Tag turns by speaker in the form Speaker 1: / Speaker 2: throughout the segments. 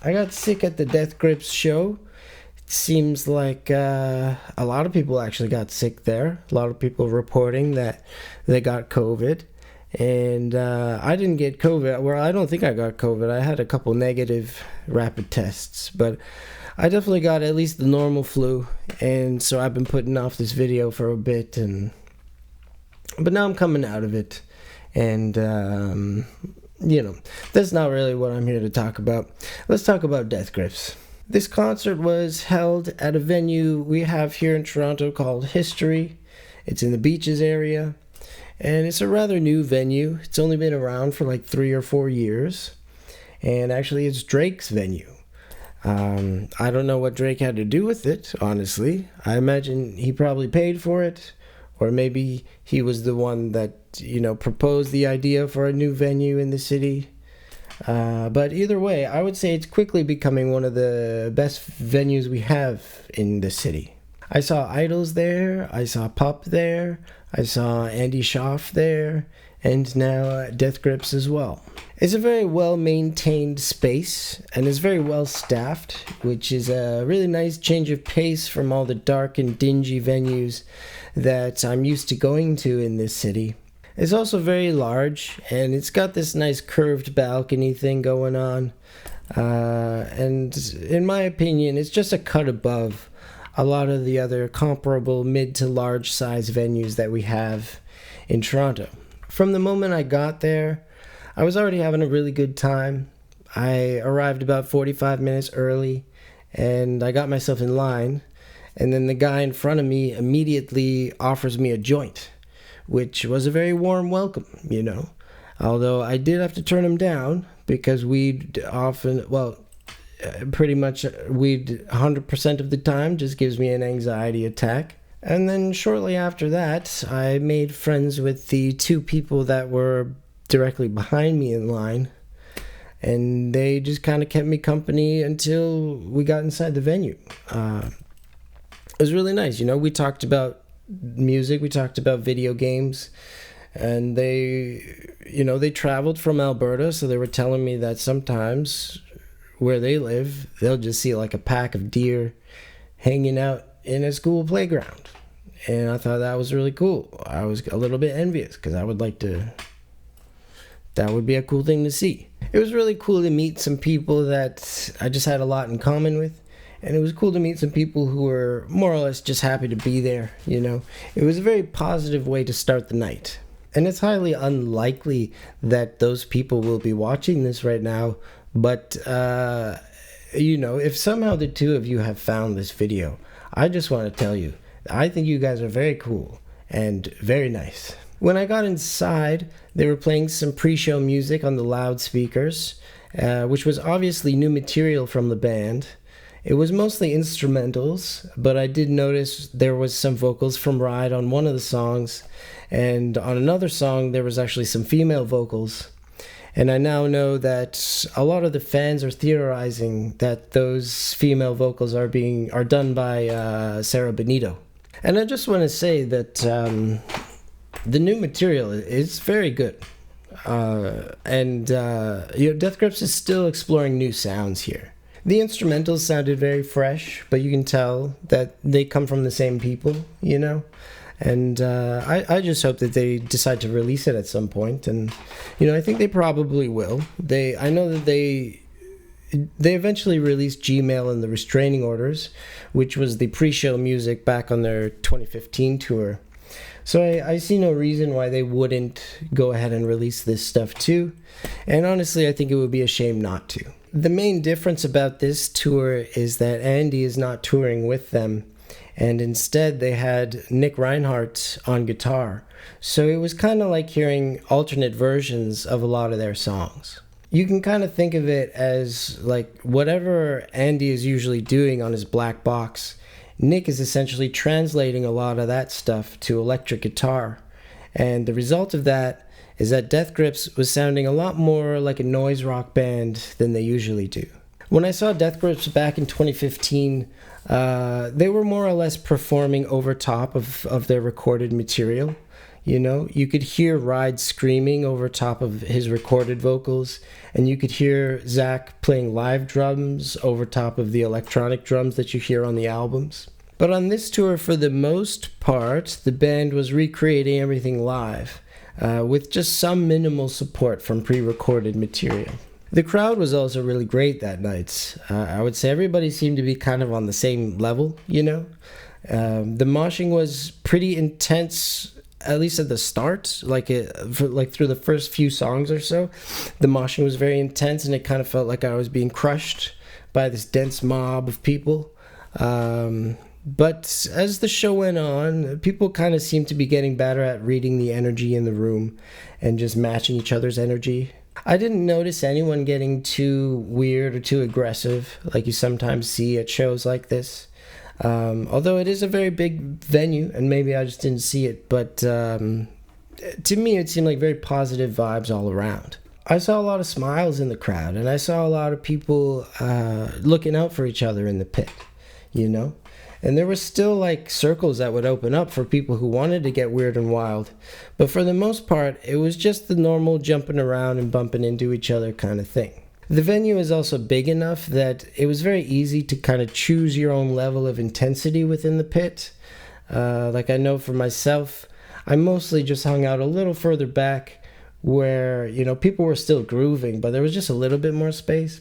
Speaker 1: I got sick at the Death Grips show. It seems like a lot of people actually got sick there. A lot of people reporting that they got COVID. And I didn't get COVID. Well, I don't think I got COVID. I had a couple negative rapid tests. But I definitely got at least the normal flu. And so I've been putting off this video for a bit. But now I'm coming out of it. And that's not really what I'm here to talk about. Let's talk about Death Grips. This concert was held at a venue we have here in Toronto called History. It's in the Beaches area, and it's a rather new venue. It's only been around for like 3 or 4 years, and actually it's Drake's venue. I don't know what Drake had to do with it, honestly. I imagine he probably paid for it, or maybe he was the one that proposed the idea for a new venue in the city. But either way, I would say it's quickly becoming one of the best venues we have in the city. I saw Idols there, I saw Pop there, I saw Andy Schaaf there, and now Death Grips as well. It's a very well-maintained space, and it's very well-staffed, which is a really nice change of pace from all the dark and dingy venues that I'm used to going to in this city. It's also very large, and it's got this nice curved balcony thing going on. And in my opinion, it's just a cut above a lot of the other comparable mid to large size venues that we have in Toronto. From the moment I got there, I was already having a really good time. I arrived about 45 minutes early, and I got myself in line. And then the guy in front of me immediately offers me a joint, which was a very warm welcome, Although I did have to turn him down because weed 100% of the time just gives me an anxiety attack. And then shortly after that, I made friends with the 2 people that were directly behind me in line. And they just kind of kept me company until we got inside the venue. It was really nice. We talked about music, we talked about video games, and they traveled from Alberta, so they were telling me that sometimes where they live, they'll just see like a pack of deer hanging out in a school playground. And I thought that was really cool. I was a little bit envious because I would like to. That would be a cool thing to see. It was really cool to meet some people that I just had a lot in common with. And it was cool to meet some people who were more or less just happy to be there, It was a very positive way to start the night. And it's highly unlikely that those people will be watching this right now. But, if somehow the 2 of you have found this video, I just want to tell you, I think you guys are very cool and very nice. When I got inside, they were playing some pre-show music on the loudspeakers, which was obviously new material from the band. It was mostly instrumentals, but I did notice there was some vocals from Ride on one of the songs, and on another song there was actually some female vocals. And I now know that a lot of the fans are theorizing that those female vocals are done by Sarah Benito. And I just want to say that the new material is very good. Death Grips is still exploring new sounds here. The instrumentals sounded very fresh, but you can tell that they come from the same people, And I just hope that they decide to release it at some point. And, I think they probably will. I know that they eventually released Gmail and the Restraining Orders, which was the pre-show music back on their 2015 tour. So I see no reason why they wouldn't go ahead and release this stuff too. And honestly, I think it would be a shame not to. The main difference about this tour is that Andy is not touring with them, and instead they had Nick Reinhardt on guitar. So it was kind of like hearing alternate versions of a lot of their songs. You can kind of think of it as like whatever Andy is usually doing on his black box, Nick is essentially translating a lot of that stuff to electric guitar. And the result of that is that Death Grips was sounding a lot more like a noise rock band than they usually do. When I saw Death Grips back in 2015, they were more or less performing over top of their recorded material. You know, you could hear Ride screaming over top of his recorded vocals, and you could hear Zach playing live drums over top of the electronic drums that you hear on the albums. But on this tour, for the most part, the band was recreating everything live, with just some minimal support from pre-recorded material. The crowd was also really great that night. I would say everybody seemed to be kind of on the same level, you know? The moshing was pretty intense, at least at the start, like through the first few songs or so. The moshing was very intense, and it kind of felt like I was being crushed by this dense mob of people. But as the show went on, people kind of seemed to be getting better at reading the energy in the room and just matching each other's energy. I didn't notice anyone getting too weird or too aggressive like you sometimes see at shows like this. Although it is a very big venue, and maybe I just didn't see it, but to me it seemed like very positive vibes all around. I saw a lot of smiles in the crowd, and I saw a lot of people looking out for each other in the pit, you know? And there were still like circles that would open up for people who wanted to get weird and wild. But for the most part, it was just the normal jumping around and bumping into each other kind of thing. The venue is also big enough that it was very easy to kind of choose your own level of intensity within the pit. Like I know for myself, I mostly just hung out a little further back where, you know, people were still grooving, but there was just a little bit more space.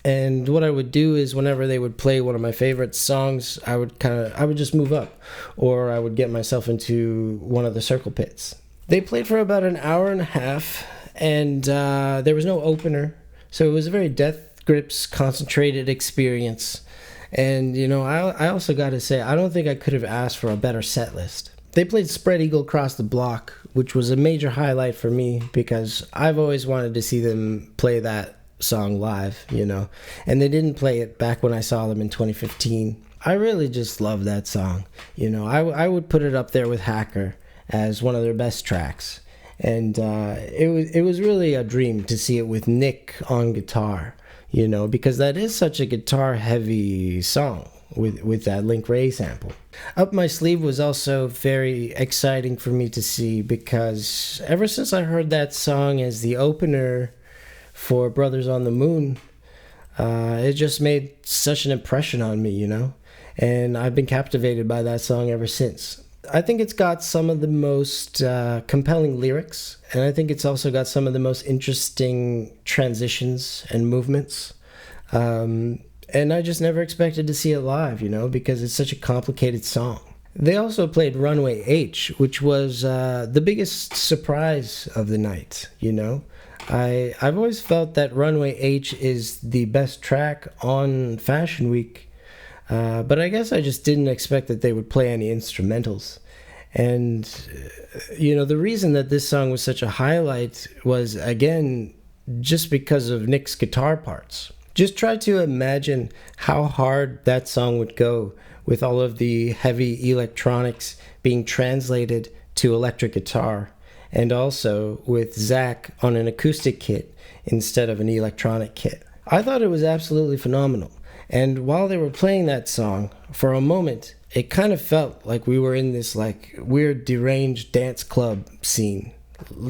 Speaker 1: And what I would do is whenever they would play one of my favorite songs, I would just move up, or I would get myself into one of the circle pits. They played for about an hour and a half, and there was no opener, so it was a very Death Grips concentrated experience. And you know, I also got to say, I don't think I could have asked for a better set list. They played Spread Eagle Across the Block, which was a major highlight for me because I've always wanted to see them play that song live, you know, and they didn't play it back when I saw them in 2015. I really just love that song, you know. I would put it up there with Hacker as one of their best tracks, and it was really a dream to see it with Nick on guitar, you know, because that is such a guitar heavy song with that Link Ray sample. Up My Sleeve was also very exciting for me to see because ever since I heard that song as the opener for Brothers on the Moon, it just made such an impression on me, you know, and I've been captivated by that song ever since. I think it's got some of the most compelling lyrics, and I think it's also got some of the most interesting transitions and movements, and I just never expected to see it live, you know, because it's such a complicated song. They also played Runway H, which was the biggest surprise of the night, you know. I've always felt that Runway H is the best track on Fashion Week, but I guess I just didn't expect that they would play any instrumentals. And, you know, the reason that this song was such a highlight was, again, just because of Nick's guitar parts. Just try to imagine how hard that song would go with all of the heavy electronics being translated to electric guitar, and also with Zach on an acoustic kit instead of an electronic kit. I thought it was absolutely phenomenal. And while they were playing that song, for a moment, it kind of felt like we were in this like weird deranged dance club scene.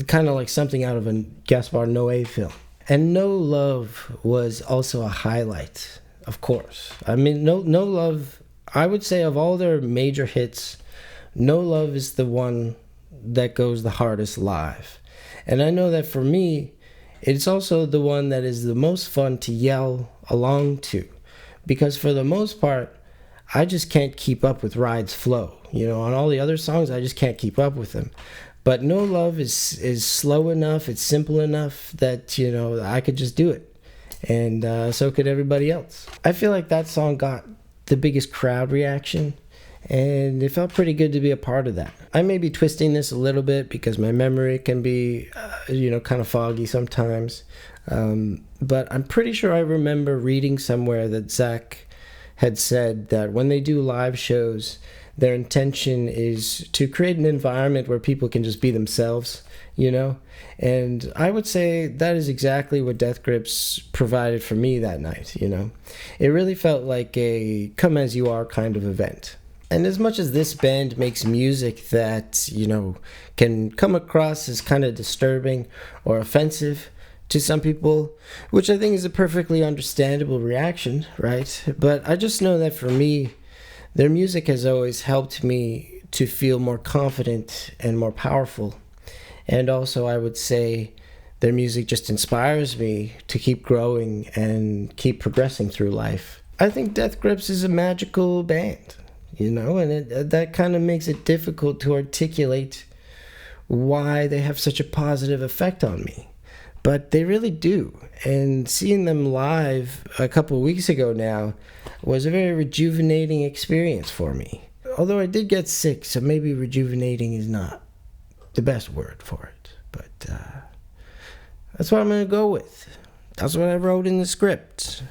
Speaker 1: Kind of like something out of a Gaspar Noé film. And No Love was also a highlight, of course. I mean, No Love, I would say of all their major hits, No Love is the one that goes the hardest live. And I know that for me, it's also the one that is the most fun to yell along to, because for the most part, I just can't keep up with Ride's flow. You know, on all the other songs, I just can't keep up with them. But No Love is slow enough, it's simple enough that, you know, I could just do it. And so could everybody else. I feel like that song got the biggest crowd reaction, and it felt pretty good to be a part of that. I may be twisting this a little bit because my memory can be, kind of foggy sometimes. But I'm pretty sure I remember reading somewhere that Zach had said that when they do live shows, their intention is to create an environment where people can just be themselves, you know? And I would say that is exactly what Death Grips provided for me that night, you know? It really felt like a come as you are kind of event. And as much as this band makes music that, can come across as kind of disturbing or offensive to some people, which I think is a perfectly understandable reaction, right? But I just know that for me, their music has always helped me to feel more confident and more powerful. And also, I would say their music just inspires me to keep growing and keep progressing through life. I think Death Grips is a magical band, and that kind of makes it difficult to articulate why they have such a positive effect on me. But they really do. And seeing them live a couple weeks ago now was a very rejuvenating experience for me. Although I did get sick, so maybe rejuvenating is not the best word for it. But that's what I'm going to go with. That's what I wrote in the script.